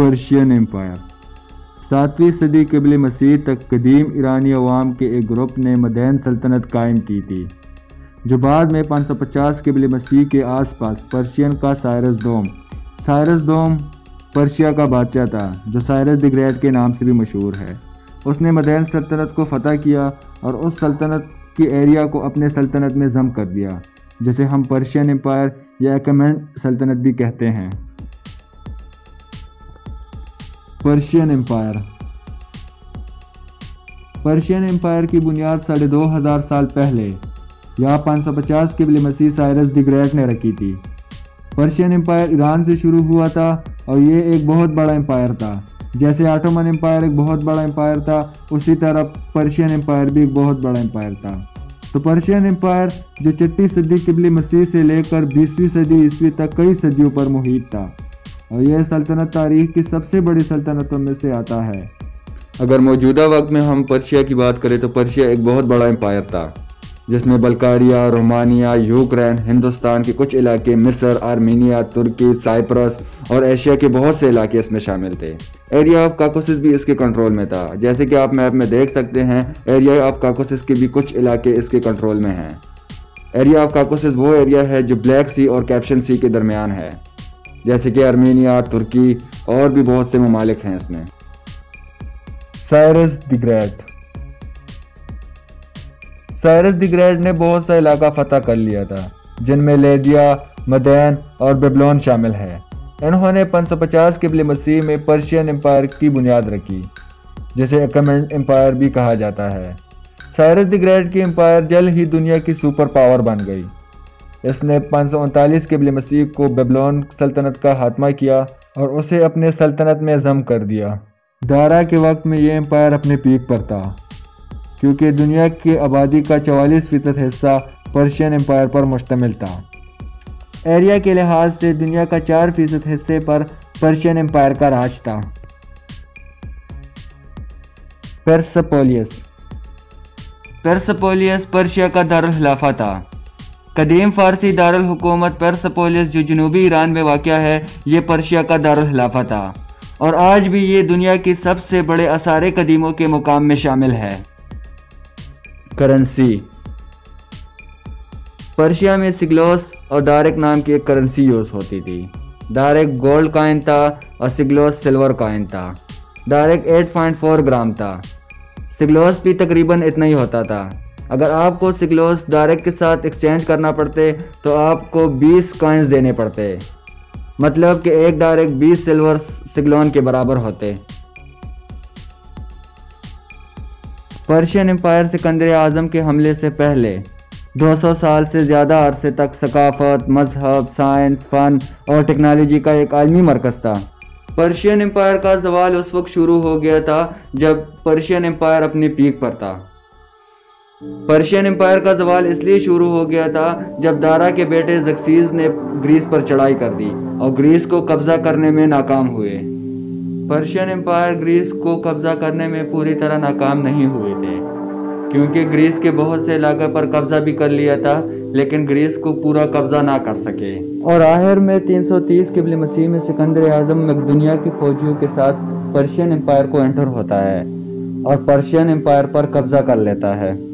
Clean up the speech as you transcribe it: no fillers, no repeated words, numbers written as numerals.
Persian empire 7वीं सदी क़ब्ल मसीह तक कदीम ईरानी अवाम के एक ग्रुप ने मदैन सल्तनत कायम की थी, जो बाद में 550 क़ब्ल मसीह के आसपास पर्शियन का साइरस दोम पर्शिया का बादशाह था, जो साइरस द ग्रेट के नाम से भी मशहूर है। उसने मदैन सल्तनत को फतह किया और उस सल्तनत की एरिया को अपने सल्तनत में ज़म कर दिया, जिसे हम पर्शियन एम्पायर या अकमेंट सल्तनत भी कहते हैं। पर्शियन एम्पायर की बुनियाद 2500 साल पहले या 550 क़ब्ल मसीह साइरस द ग्रेट ने रखी थी। पर्शियन एम्पायर ईरान से शुरू हुआ था और ये एक बहुत बड़ा एम्पायर था। जैसे ऑटोमन एम्पायर एक बहुत बड़ा एम्पायर था, उसी तरह पर्शियन एम्पायर भी एक बहुत बड़ा एम्पायर था। तो पर्शियन एम्पायर जो 6वीं सदी क़ब्ल मसीह से लेकर 20वीं सदी ईस्वी तक कई सदियों पर मुहित था, और यह सल्तनत तारीख की सबसे बड़ी सल्तनतों में से आता है। अगर मौजूदा वक्त में हम पर्शिया की बात करें तो पर्शिया एक बहुत बड़ा एम्पायर था, जिसमें बल्कारिया, रोमानिया, यूक्रेन, हिंदुस्तान के कुछ इलाके, मिस्र, आर्मीनिया, तुर्की, साइप्रस और एशिया के बहुत से इलाके इसमें शामिल थे। एरिया ऑफ काकोसिस भी इसके कंट्रोल में था। जैसे कि आप मैप में देख सकते हैं, एरिया ऑफ काकोसिस के भी कुछ इलाके इसके कंट्रोल में हैं। एरिया ऑफ काकोसिस वो एरिया है जो ब्लैक सी और कैप्शन सी के दरमियान है, जैसे कि आर्मीनिया, तुर्की और भी बहुत से ममालिक हैं इसमें। साइरस द ग्रेट ने बहुत सा इलाका फतह कर लिया था, जिनमें लेदिया, मदैन और बेबलोन शामिल है। इन्होंने 550 क़ब्ल मसीह में पर्शियन एम्पायर की बुनियाद रखी, जिसे अकमेंट एम्पायर भी कहा जाता है। साइरस द ग्रेट की एम्पायर जल्द ही दुनिया की सुपर पावर बन गई। इसने 539 क़ब्ल मसीह को बेबलोन सल्तनत का खात्मा किया और उसे अपने सल्तनत में ज़म कर दिया। दारा के वक्त में यह एम्पायर अपने पीक पर था, क्योंकि दुनिया की आबादी का 44% हिस्सा पर्शियन एम्पायर पर मुश्तमिल था। एरिया के लिहाज से दुनिया का 4% हिस्से पर पर्शियन एम्पायर का राज था। पेर्सपोलियस पर्शिया का दारुल खिलाफा था। कदीम फारसी दारुल हुकूमत पेर्सपोलियस, जो जनूबी ईरान में वाक़या है, ये पर्शिया का दारुल खिलाफा था और आज भी ये दुनिया की सबसे बड़े आसारे कदीमों के मुकाम में शामिल है। करेंसी पर्शिया में सिगलोस और डारिक नाम की एक करेंसी यूज़ होती थी। डारिक गोल्ड कॉइन था और सिगलोस सिल्वर कॉइन था। डारिक 8.4 ग्राम था। सिगलोस भी तकरीबन इतना ही होता था। अगर आपको सिगलोस डारिक के साथ एक्सचेंज करना पड़ते तो आपको 20 कॉइन्स देने पड़ते, मतलब कि एक डारिक 20 सिल्वर सिगलोन के बराबर होते। पर्शियन एम्पायर सिकंदर आज़म के हमले से पहले 200 साल से ज़्यादा अरसे तक सकाफत, मजहब, साइंस, फ़न और टेक्नोलॉजी का एक आलमी मरकज़ था। पर्शियन एम्पायर का ज़वाल उस वक्त शुरू हो गया था जब पर्शियन एम्पायर अपने पीक पर था। पर्शियन एम्पायर का ज़वाल इसलिए शुरू हो गया था जब दारा के बेटे ज़क्सीज़ ने ग्रीस पर चढ़ाई कर दी और ग्रीस को कब्ज़ा करने में नाकाम हुए। पर्शियन एम्पायर ग्रीस को कब्ज़ा करने में पूरी तरह नाकाम नहीं हुए थे, क्योंकि ग्रीस के बहुत से इलाके पर कब्ज़ा भी कर लिया था, लेकिन ग्रीस को पूरा कब्ज़ा ना कर सके। और आखिर में 330 क़ब्ल मसीह में सिकंदर आज़म मकदूनिया की फ़ौजियों के साथ पर्शियन एम्पायर को एंटर होता है और पर्शियन एम्पायर पर कब्ज़ा कर लेता है।